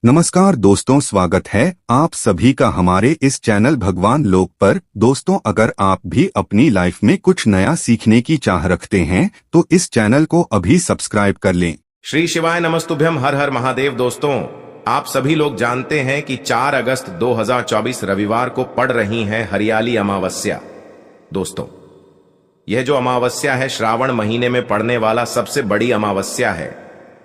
नमस्कार दोस्तों, स्वागत है आप सभी का हमारे इस चैनल भगवान लोक पर। दोस्तों, अगर आप भी अपनी लाइफ में कुछ नया सीखने की चाह रखते हैं तो इस चैनल को अभी सब्सक्राइब कर लें। श्री शिवाय नमस्तुभ्यम, हर हर महादेव। दोस्तों, आप सभी लोग जानते हैं कि 4 अगस्त 2024 रविवार को पड़ रही है हरियाली अमावस्या। दोस्तों, यह जो अमावस्या है श्रावण महीने में पड़ने वाला सबसे बड़ी अमावस्या है,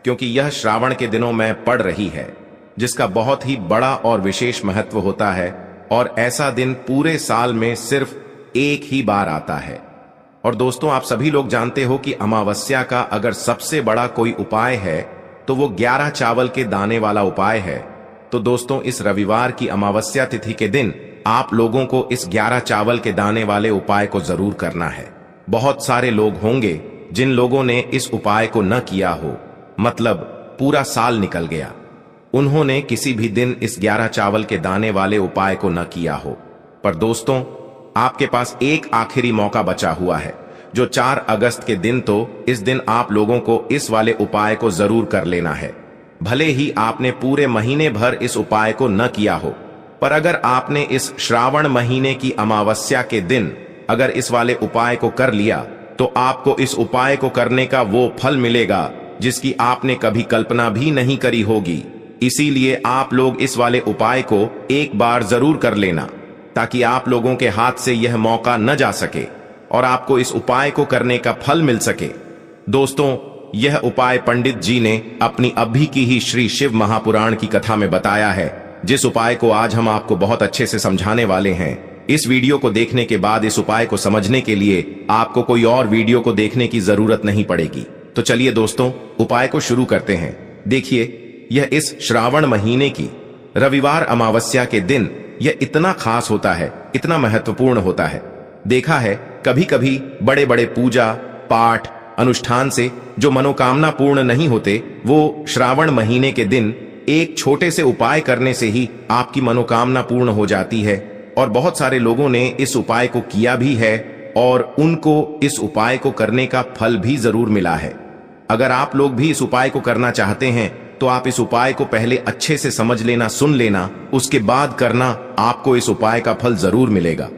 क्योंकि यह श्रावण के दिनों में पड़ रही है, जिसका बहुत ही बड़ा और विशेष महत्व होता है। और ऐसा दिन पूरे साल में सिर्फ एक ही बार आता है। और दोस्तों, आप सभी लोग जानते हो कि अमावस्या का अगर सबसे बड़ा कोई उपाय है तो वो 11 चावल के दाने वाला उपाय है। तो दोस्तों, इस रविवार की अमावस्या तिथि के दिन आप लोगों को इस 11 चावल के दाने वाले उपाय को जरूर करना है। बहुत सारे लोग होंगे जिन लोगों ने इस उपाय को न किया हो, मतलब पूरा साल निकल गया, उन्होंने किसी भी दिन इस 11 चावल के दाने वाले उपाय को न किया हो। पर दोस्तों, आपके पास एक आखिरी मौका बचा हुआ है, जो 4 अगस्त के दिन। तो इस दिन आप लोगों को इस वाले उपाय को जरूर कर लेना है। भले ही आपने पूरे महीने भर इस उपाय को न किया हो, पर अगर आपने इस श्रावण महीने की अमावस्या के दिन अगर इस वाले उपाय को कर लिया तो आपको इस उपाय को करने का वो फल मिलेगा जिसकी आपने कभी कल्पना भी नहीं करी होगी। इसीलिए आप लोग इस वाले उपाय को एक बार जरूर कर लेना, ताकि आप लोगों के हाथ से यह मौका न जा सके और आपको इस उपाय को करने का फल मिल सके। दोस्तों, यह उपाय पंडित जी ने अपनी अभी की ही श्री शिव महापुराण की कथा में बताया है, जिस उपाय को आज हम आपको बहुत अच्छे से समझाने वाले हैं। इस वीडियो को देखने के बाद इस उपाय को समझने के लिए आपको कोई और वीडियो को देखने की जरूरत नहीं पड़ेगी। तो चलिए दोस्तों, उपाय को शुरू करते हैं। देखिए, यह इस श्रावण महीने की रविवार अमावस्या के दिन यह इतना खास होता है, इतना महत्वपूर्ण होता है। देखा है, कभी कभी बड़े बड़े पूजा पाठ अनुष्ठान से जो मनोकामना पूर्ण नहीं होते, वो श्रावण महीने के दिन एक छोटे से उपाय करने से ही आपकी मनोकामना पूर्ण हो जाती है। और बहुत सारे लोगों ने इस उपाय को किया भी है और उनको इस उपाय को करने का फल भी जरूर मिला है। अगर आप लोग भी इस उपाय को करना चाहते हैं तो आप इस उपाय को पहले अच्छे से समझ लेना, सुन लेना, उसके बाद करना। आपको इस उपाय का फल जरूर मिलेगा।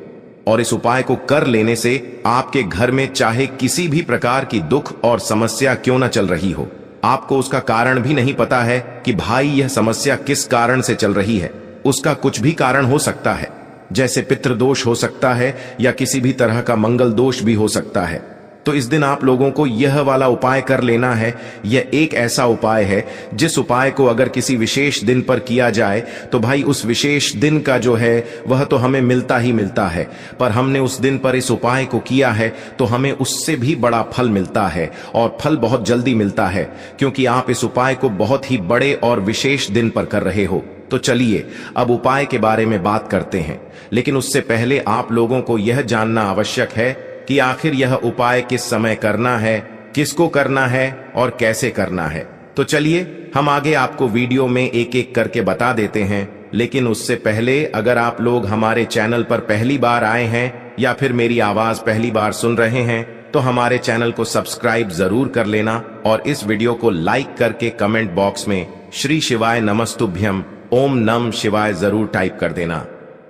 और इस उपाय को कर लेने से आपके घर में चाहे किसी भी प्रकार की दुख और समस्या क्यों न चल रही हो, आपको उसका कारण भी नहीं पता है कि भाई यह समस्या किस कारण से चल रही है। उसका कुछ भी कारण हो सकता है, जैसे पितृदोष हो सकता है या किसी भी तरह का मंगल दोष भी हो सकता है। तो इस दिन आप लोगों को यह वाला उपाय कर लेना है। यह एक ऐसा उपाय है जिस उपाय को अगर किसी विशेष दिन पर किया जाए तो भाई उस विशेष दिन का जो है वह तो हमें मिलता ही मिलता है, पर हमने उस दिन पर इस उपाय को किया है तो हमें उससे भी बड़ा फल मिलता है। और फल बहुत जल्दी मिलता है, क्योंकि आप इस उपाय को बहुत ही बड़े और विशेष दिन पर कर रहे हो। तो चलिए अब उपाय के बारे में बात करते हैं, लेकिन उससे पहले आप लोगों को यह जानना आवश्यक है कि आखिर यह उपाय किस समय करना है, किसको करना है और कैसे करना है। तो चलिए हम आगे आपको वीडियो में एक एक करके बता देते हैं। लेकिन उससे पहले अगर आप लोग हमारे चैनल पर पहली बार आए हैं या फिर मेरी आवाज पहली बार सुन रहे हैं तो हमारे चैनल को सब्सक्राइब जरूर कर लेना और इस वीडियो को लाइक करके कमेंट बॉक्स में श्री शिवाय नमस्तुभ्यम ओम नम शिवाय जरूर टाइप कर देना।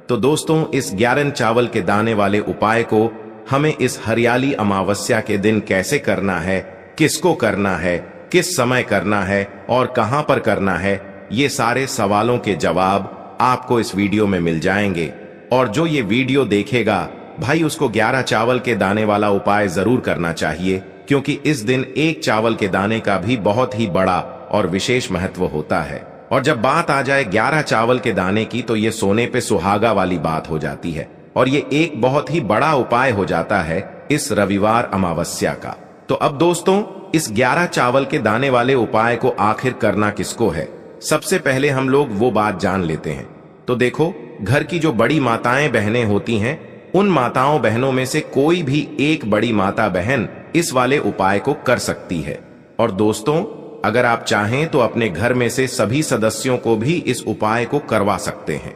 तो दोस्तों, इस 11 चावल के दाने वाले उपाय को हमें इस हरियाली अमावस्या के दिन कैसे करना है, किसको करना है, किस समय करना है और कहां पर करना है, ये सारे सवालों के जवाब आपको इस वीडियो में मिल जाएंगे। और जो ये वीडियो देखेगा भाई, उसको 11 चावल के दाने वाला उपाय जरूर करना चाहिए, क्योंकि इस दिन एक चावल के दाने का भी बहुत ही बड़ा और विशेष महत्व होता है। और जब बात आ जाए 11 चावल के दाने की तो ये सोने पे सुहागा वाली बात हो जाती है और ये एक बहुत ही बड़ा उपाय हो जाता है इस रविवार अमावस्या का। तो अब दोस्तों, इस 11 चावल के दाने वाले उपाय को आखिर करना किसको है, सबसे पहले हम लोग वो बात जान लेते हैं। तो देखो, घर की जो बड़ी माताएं बहनें होती हैं, उन माताओं बहनों में से कोई भी एक बड़ी माता बहन इस वाले उपाय को कर सकती है। और दोस्तों, अगर आप चाहें तो अपने घर में से सभी सदस्यों को भी इस उपाय को करवा सकते हैं।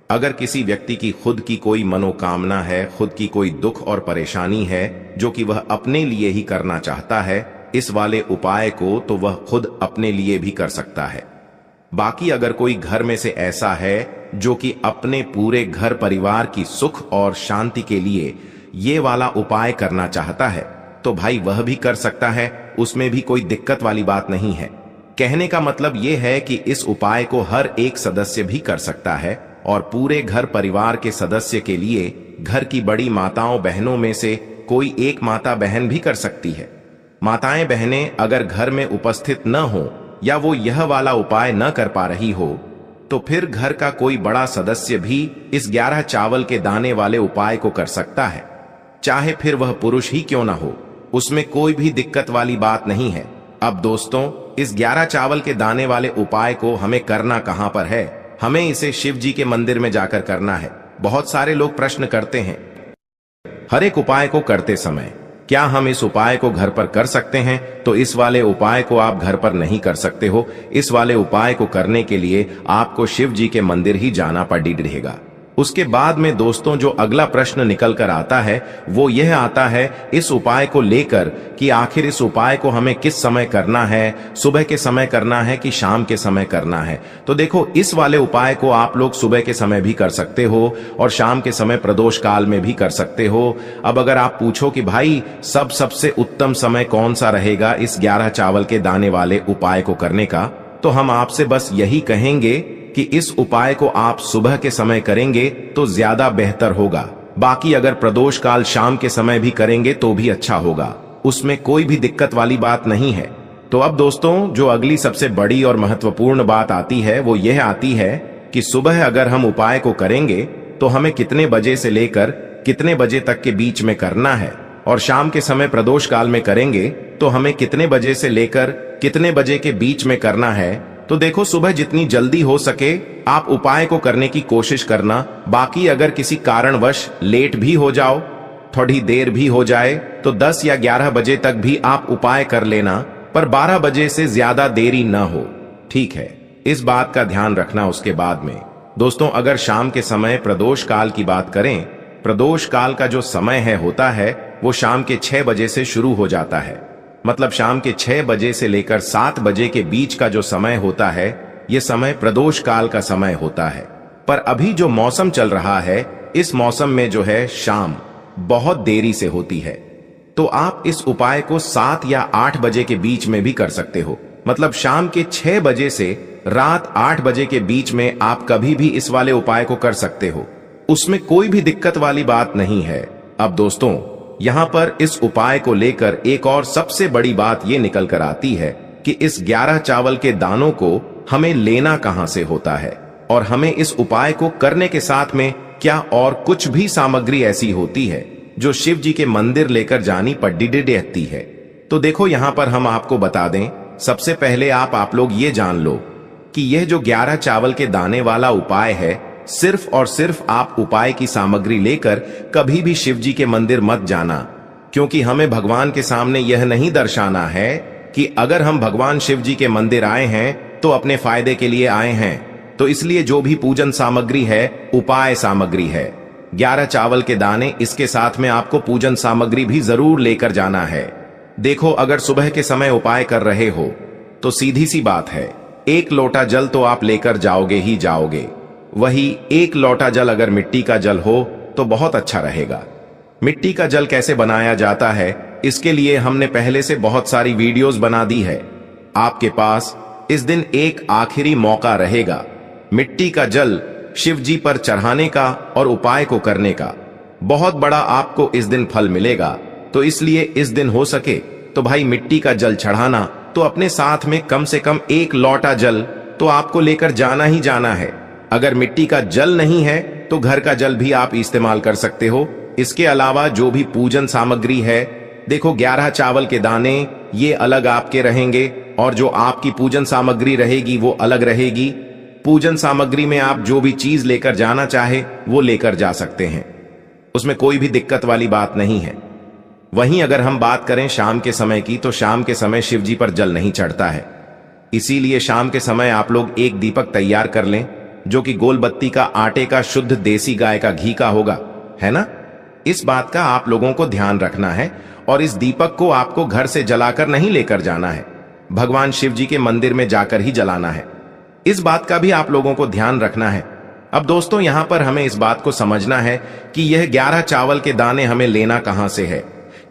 अगर किसी व्यक्ति की खुद की कोई मनोकामना है, खुद की कोई दुख और परेशानी है जो कि वह अपने लिए ही करना चाहता है इस वाले उपाय को, तो वह खुद अपने लिए भी कर सकता है। बाकी अगर कोई घर में से ऐसा है जो कि अपने पूरे घर परिवार की सुख और शांति के लिए ये वाला उपाय करना चाहता है तो भाई वह भी कर सकता है, उसमें भी कोई दिक्कत वाली बात नहीं है। कहने का मतलब ये है कि इस उपाय को हर एक सदस्य भी कर सकता है और पूरे घर परिवार के सदस्य के लिए घर की बड़ी माताओं बहनों में से कोई एक माता बहन भी कर सकती है। माताएं बहनें अगर घर में उपस्थित न हो या वो यह वाला उपाय न कर पा रही हो तो फिर घर का कोई बड़ा सदस्य भी इस 11 चावल के दाने वाले उपाय को कर सकता है, चाहे फिर वह पुरुष ही क्यों ना हो, उसमें कोई भी दिक्कत वाली बात नहीं है। अब दोस्तों, इस 11 चावल के दाने वाले उपाय को हमें करना कहां पर है? हमें इसे शिव जी के मंदिर में जाकर करना है। बहुत सारे लोग प्रश्न करते हैं हर एक उपाय को करते समय क्या हम इस उपाय को घर पर कर सकते हैं? तो इस वाले उपाय को आप घर पर नहीं कर सकते हो। इस वाले उपाय को करने के लिए आपको शिव जी के मंदिर ही जाना पड़ेगा। उसके बाद में दोस्तों जो अगला प्रश्न निकल कर आता है वो यह आता है इस उपाय को लेकर कि आखिर इस उपाय को हमें किस समय करना है, सुबह के समय करना है कि शाम के समय करना है? तो देखो, इस वाले उपाय को आप लोग सुबह के समय भी कर सकते हो और शाम के समय प्रदोष काल में भी कर सकते हो। अब अगर आप पूछो कि भाई सबसे उत्तम समय कौन सा रहेगा इस 11 चावल के दाने वाले उपाय को करने का, तो हम आपसे बस यही कहेंगे कि इस उपाय को आप सुबह के समय करेंगे तो ज्यादा बेहतर होगा। बाकी अगर प्रदोष काल शाम के समय भी करेंगे तो भी अच्छा होगा, उसमें कोई भी दिक्कत वाली बात नहीं है। तो अब दोस्तों जो अगली सबसे बड़ी और महत्वपूर्ण बात आती है वो यह आती है कि सुबह अगर हम उपाय को करेंगे तो हमें कितने बजे से लेकर कितने बजे तक के बीच में करना है, और शाम के समय प्रदोष काल में करेंगे तो हमें कितने बजे से लेकर कितने बजे के बीच में करना है। तो देखो, सुबह जितनी जल्दी हो सके आप उपाय को करने की कोशिश करना। बाकी अगर किसी कारणवश लेट भी हो जाओ, थोड़ी देर भी हो जाए, तो 10 या 11 बजे तक भी आप उपाय कर लेना, पर 12 बजे से ज्यादा देरी न हो, ठीक है? इस बात का ध्यान रखना। उसके बाद में दोस्तों अगर शाम के समय प्रदोष काल की बात करें, प्रदोष काल का जो समय होता है वो शाम के 6 बजे से शुरू हो जाता है। मतलब शाम के 6 बजे से लेकर 7 बजे के बीच का जो समय होता है ये समय प्रदोष काल का समय होता है। पर अभी जो मौसम चल रहा है इस मौसम में जो है शाम बहुत देरी से होती है, तो आप इस उपाय को 7 या 8 बजे के बीच में भी कर सकते हो। मतलब शाम के 6 बजे से रात 8 बजे के बीच में आप कभी भी इस वाले उपाय को कर सकते हो, उसमें कोई भी दिक्कत वाली बात नहीं है। अब दोस्तों यहां पर इस उपाय को लेकर एक और सबसे बड़ी बात यह निकल कर आती है कि इस 11 चावल के दानों को हमें लेना कहां से होता है, और हमें इस उपाय को करने के साथ में क्या और कुछ भी सामग्री ऐसी होती है जो शिव जी के मंदिर लेकर जानी पड़ती है। तो देखो यहां पर हम आपको बता दें, सबसे पहले आप लोग ये जान लो कि यह जो 11 चावल के दाने वाला उपाय है, सिर्फ और सिर्फ आप उपाय की सामग्री लेकर कभी भी शिव जी के मंदिर मत जाना, क्योंकि हमें भगवान के सामने यह नहीं दर्शाना है कि अगर हम भगवान शिव जी के मंदिर आए हैं तो अपने फायदे के लिए आए हैं। तो इसलिए जो भी पूजन सामग्री है उपाय सामग्री है। 11 चावल के दाने, इसके साथ में आपको पूजन सामग्री भी जरूर लेकर जाना है। देखो, अगर सुबह के समय उपाय कर रहे हो तो सीधी सी बात है, 1 लोटा जल तो आप लेकर जाओगे ही जाओगे। वही 1 लोटा जल अगर मिट्टी का जल हो तो बहुत अच्छा रहेगा। मिट्टी का जल कैसे बनाया जाता है इसके लिए हमने पहले से बहुत सारी वीडियोस बना दी है। आपके पास इस दिन एक आखिरी मौका रहेगा मिट्टी का जल शिव जी पर चढ़ाने का और उपाय को करने का। बहुत बड़ा आपको इस दिन फल मिलेगा, तो इसलिए इस दिन हो सके तो भाई मिट्टी का जल चढ़ाना, तो अपने साथ में कम से कम 1 लोटा जल तो आपको लेकर जाना ही जाना है। अगर मिट्टी का जल नहीं है तो घर का जल भी आप इस्तेमाल कर सकते हो। इसके अलावा जो भी पूजन सामग्री है, देखो 11 चावल के दाने ये अलग आपके रहेंगे और जो आपकी पूजन सामग्री रहेगी वो अलग रहेगी। पूजन सामग्री में आप जो भी चीज लेकर जाना चाहे वो लेकर जा सकते हैं, उसमें कोई भी दिक्कत वाली बात नहीं है। वहीं अगर हम बात करें शाम के समय की, तो शाम के समय शिव जी पर जल नहीं चढ़ता है, इसीलिए शाम के समय आप लोग एक दीपक तैयार कर लें जो कि गोल बत्ती का आटे का शुद्ध देसी गाय का घी का होगा, है ना? इस बात का आप लोगों को ध्यान रखना है और इस दीपक को आपको घर से जलाकर नहीं लेकर जाना है, भगवान शिव जी के मंदिर में जाकर ही जलाना है। इस बात का भी आप लोगों को ध्यान रखना है। अब दोस्तों यहां पर हमें इस बात को समझना है कि यह 11 चावल के दाने हमें लेना कहां से है।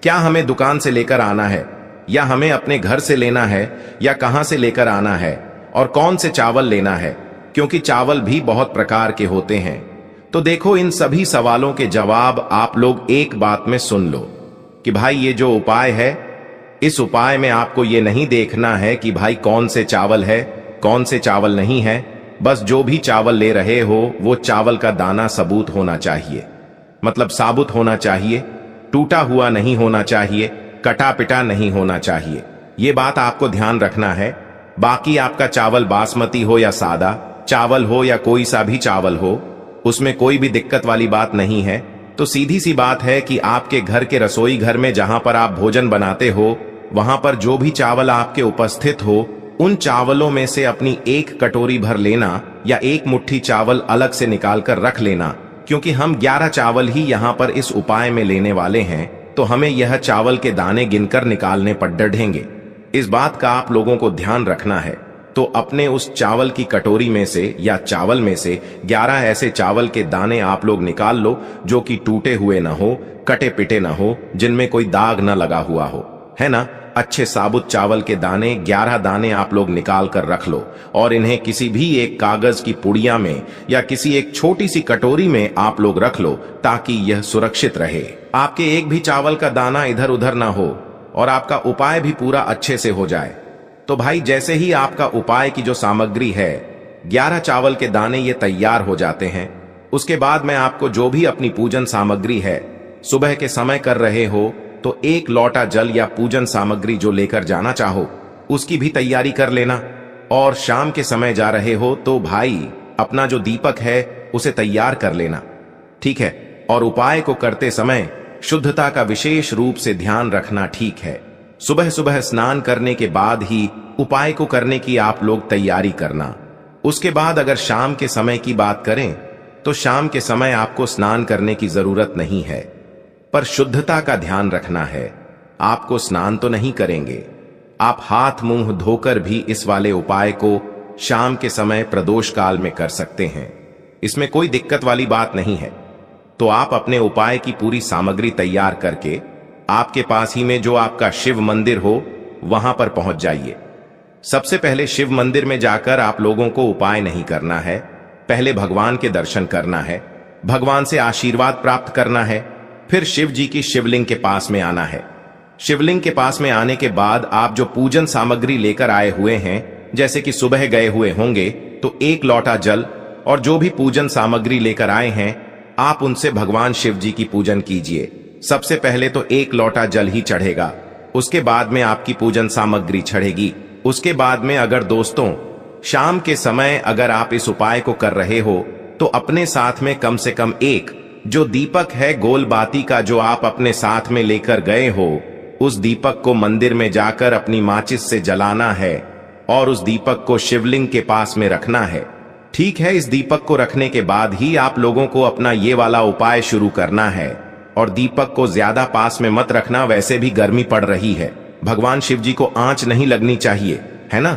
क्या हमें दुकान से लेकर आना है, या हमें अपने घर से लेना है, या कहां से लेकर आना है, और कौन से चावल लेना है, क्योंकि चावल भी बहुत प्रकार के होते हैं। तो देखो, इन सभी सवालों के जवाब आप लोग एक बात में सुन लो कि भाई ये जो उपाय है, इस उपाय में आपको ये नहीं देखना है कि भाई कौन से चावल है, कौन से चावल नहीं है। बस जो भी चावल ले रहे हो वो चावल का दाना सबूत होना चाहिए, मतलब साबुत होना चाहिए, टूटा हुआ नहीं होना चाहिए, कटा पिटा नहीं होना चाहिए। ये बात आपको ध्यान रखना है। बाकी आपका चावल बासमती हो या सादा चावल हो या कोई सा भी चावल हो, उसमें कोई भी दिक्कत वाली बात नहीं है। तो सीधी सी बात है कि आपके घर के रसोई घर में जहां पर आप भोजन बनाते हो, वहां पर जो भी चावल आपके उपस्थित हो, उन चावलों में से अपनी एक कटोरी भर लेना या एक मुट्ठी चावल अलग से निकाल कर रख लेना, क्योंकि हम 11 चावल ही यहां पर इस उपाय में लेने वाले हैं। तो हमें यह चावल के दाने गिनकर निकालने पड़ेंगे। इस बात का आप लोगों को ध्यान रखना है। तो अपने उस चावल की कटोरी में से या चावल में से 11 ऐसे चावल के दाने आप लोग निकाल लो जो कि टूटे हुए ना हो, कटे पिटे ना हो, जिनमें कोई दाग ना लगा हुआ हो, है ना। अच्छे साबुत चावल के दाने 11 दाने आप लोग निकाल कर रख लो और इन्हें किसी भी एक कागज की पुड़िया में या किसी एक छोटी सी कटोरी में आप लोग रख लो, ताकि यह सुरक्षित रहे। आपके एक भी चावल का दाना इधर उधर ना हो और आपका उपाय भी पूरा अच्छे से हो जाए। तो भाई जैसे ही आपका उपाय की जो सामग्री है, 11 चावल के दाने ये तैयार हो जाते हैं, उसके बाद मैं आपको जो भी अपनी पूजन सामग्री है, सुबह के समय कर रहे हो तो एक लोटा जल या पूजन सामग्री जो लेकर जाना चाहो उसकी भी तैयारी कर लेना। और शाम के समय जा रहे हो तो भाई अपना जो दीपक है उसे तैयार कर लेना, ठीक है। और उपाय को करते समय शुद्धता का विशेष रूप से ध्यान रखना, ठीक है। सुबह सुबह स्नान करने के बाद ही उपाय को करने की आप लोग तैयारी करना। उसके बाद अगर शाम के समय की बात करें तो शाम के समय आपको स्नान करने की जरूरत नहीं है, पर शुद्धता का ध्यान रखना है। आपको स्नान तो नहीं करेंगे, आप हाथ मुंह धोकर भी इस वाले उपाय को शाम के समय प्रदोष काल में कर सकते हैं। इसमें कोई दिक्कत वाली बात नहीं है। तो आप अपने उपाय की पूरी सामग्री तैयार करके आपके पास ही में जो आपका शिव मंदिर हो वहां पर पहुंच जाइए। सबसे पहले शिव मंदिर में जाकर आप लोगों को उपाय नहीं करना है, पहले भगवान के दर्शन करना है, भगवान से आशीर्वाद प्राप्त करना है। फिर शिव जी की शिवलिंग के पास में आना है। शिवलिंग के पास में आने के बाद आप जो पूजन सामग्री लेकर आए हुए हैं, जैसे कि सुबह गए हुए होंगे तो एक लोटा जल और जो भी पूजन सामग्री लेकर आए हैं, आप उनसे भगवान शिव जी की पूजन कीजिए। सबसे पहले तो एक लोटा जल ही चढ़ेगा, उसके बाद में आपकी पूजन सामग्री चढ़ेगी। उसके बाद में अगर दोस्तों शाम के समय अगर आप इस उपाय को कर रहे हो तो अपने साथ में कम से कम एक जो दीपक है गोल बाती का जो आप अपने साथ में लेकर गए हो, उस दीपक को मंदिर में जाकर अपनी माचिस से जलाना है और उस दीपक को शिवलिंग के पास में रखना है, ठीक है। इस दीपक को रखने के बाद ही आप लोगों को अपना ये वाला उपाय शुरू करना है। और दीपक को ज्यादा पास में मत रखना, वैसे भी गर्मी पड़ रही है, भगवान शिव जी को आंच नहीं लगनी चाहिए, है ना।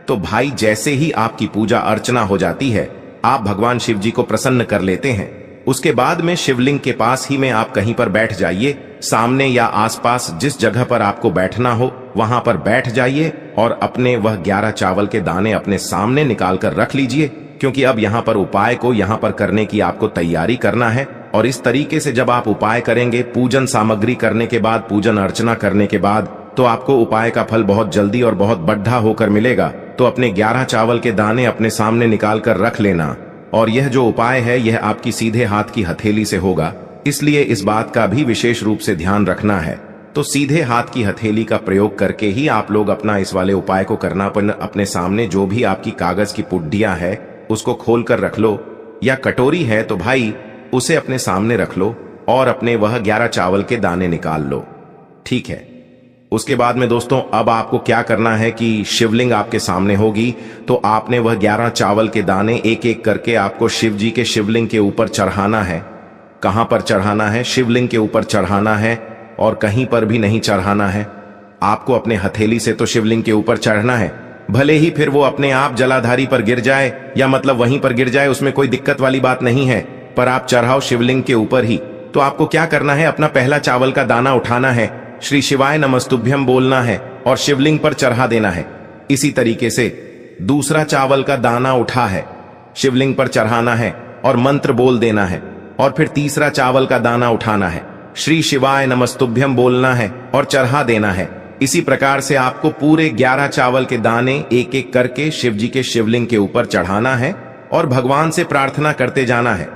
तो भाई जैसे ही आपकी पूजा अर्चना हो जाती है, आप भगवान शिव जी को प्रसन्न कर लेते हैं। उसके बाद में शिवलिंग के पास ही में आप कहीं पर बैठ जाइए, सामने या आसपास जिस जगह पर आपको बैठना हो वहां पर बैठ जाइए और अपने वह 11 चावल के दाने अपने सामने निकाल कर रख लीजिए, क्योंकि अब यहाँ पर उपाय को यहाँ पर करने की आपको तैयारी करना है। और इस तरीके से जब आप उपाय करेंगे, पूजन सामग्री करने के बाद, पूजन अर्चना करने के बाद, तो आपको उपाय का फल बहुत जल्दी और बहुत बढ़ा होकर मिलेगा। तो अपने 11 चावल के दाने अपने सामने निकाल कर रख लेना। और यह जो उपाय है यह आपकी सीधे हाथ की हथेली से होगा, इसलिए इस बात का भी विशेष रूप से ध्यान रखना है। तो सीधे हाथ की हथेली का प्रयोग करके ही आप लोग अपना इस वाले उपाय को करना। अपने सामने जो भी आपकी कागज की पुड्डियां है उसको खोल कर रख लो, या कटोरी है तो भाई उसे अपने सामने रख लो और अपने वह 11 चावल के दाने निकाल लो, ठीक है। उसके बाद में दोस्तों अब आपको क्या करना है कि शिवलिंग आपके सामने होगी, तो आपने वह 11 चावल के दाने एक एक करके आपको शिव जी के शिवलिंग के ऊपर चढ़ाना है। कहां पर चढ़ाना है? शिवलिंग के ऊपर चढ़ाना है और कहीं पर भी नहीं चढ़ाना है। आपको अपने हथेली से तो शिवलिंग के ऊपर चढ़ना है, भले ही फिर वो अपने आप जलाधारी पर गिर जाए या मतलब वहीं पर गिर जाए, उसमें कोई दिक्कत वाली बात नहीं है, पर आप चढ़ाओ शिवलिंग के ऊपर ही। तो आपको क्या करना है, अपना पहला चावल का दाना उठाना है, श्री शिवाय नमस्तुभ्यम बोलना है और शिवलिंग पर चढ़ा देना है। इसी तरीके से दूसरा चावल का दाना उठा है, शिवलिंग पर चढ़ाना है और मंत्र बोल देना है। और फिर तीसरा चावल का दाना उठाना है, श्री शिवाय नमस्तुभ्यम बोलना है और चढ़ा देना है। इसी प्रकार से आपको पूरे 11 चावल के दाने एक एक करके शिव जी के शिवलिंग के ऊपर चढ़ाना है और भगवान से प्रार्थना करते जाना है।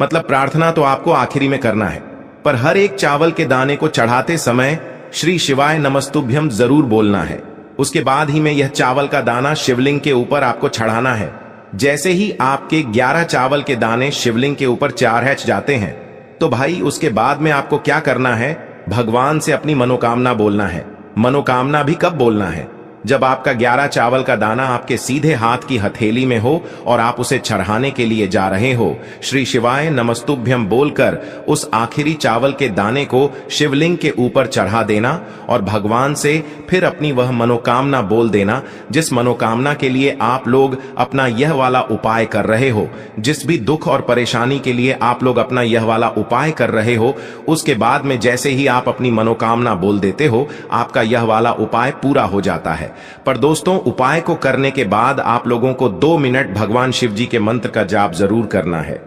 मतलब प्रार्थना तो आपको आखिरी में करना है, पर हर एक चावल के दाने को चढ़ाते समय श्री शिवाय नमस्तुभ्यम जरूर बोलना है। उसके बाद ही में यह चावल का दाना शिवलिंग के ऊपर आपको चढ़ाना है। जैसे ही आपके 11 चावल के दाने शिवलिंग के ऊपर चारहच जाते हैं, तो भाई उसके बाद में आपको क्या करना है, भगवान से अपनी मनोकामना बोलना है। मनोकामना भी कब बोलना है, जब आपका 11 चावल का दाना आपके सीधे हाथ की हथेली में हो और आप उसे चढ़ाने के लिए जा रहे हो। श्री शिवाय नमस्तुभ्यम बोलकर उस आखिरी चावल के दाने को शिवलिंग के ऊपर चढ़ा देना और भगवान से फिर अपनी वह मनोकामना बोल देना, जिस मनोकामना के लिए आप लोग अपना यह वाला उपाय कर रहे हो। जिस भी दुख और परेशानी के लिए आप लोग अपना यह वाला उपाय कर रहे हो, उसके बाद में जैसे ही आप अपनी मनोकामना बोल देते हो, आपका यह वाला उपाय पूरा हो जाता है। पर दोस्तों, उपाय को करने के बाद आप लोगों को 2 मिनट भगवान शिव जी के मंत्र का जाप जरूर करना है।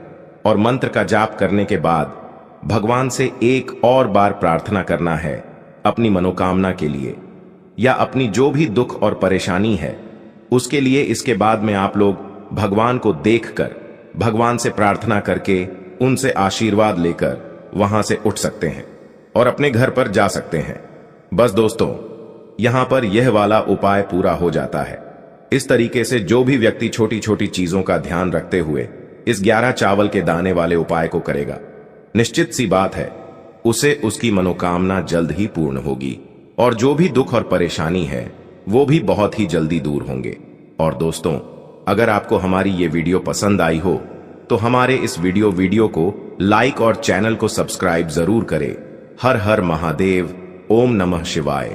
और मंत्र का जाप करने के बाद भगवान से एक और बार प्रार्थना करना है अपनी मनोकामना के लिए या अपनी जो भी दुख और परेशानी है उसके लिए। इसके बाद में आप लोग भगवान को देखकर, भगवान से प्रार्थना करके, उनसे आशीर्वाद लेकर वहां से उठ सकते हैं और अपने घर पर जा सकते हैं। बस दोस्तों, यहां पर यह वाला उपाय पूरा हो जाता है। इस तरीके से जो भी व्यक्ति छोटी छोटी चीजों का ध्यान रखते हुए इस 11 चावल के दाने वाले उपाय को करेगा, निश्चित सी बात है उसे उसकी मनोकामना जल्द ही पूर्ण होगी और जो भी दुख और परेशानी है वो भी बहुत ही जल्दी दूर होंगे। और दोस्तों, अगर आपको हमारी ये वीडियो पसंद आई हो तो हमारे इस वीडियो को लाइक और चैनल को सब्सक्राइब जरूर करें। हर हर महादेव, ओम नमः शिवाय।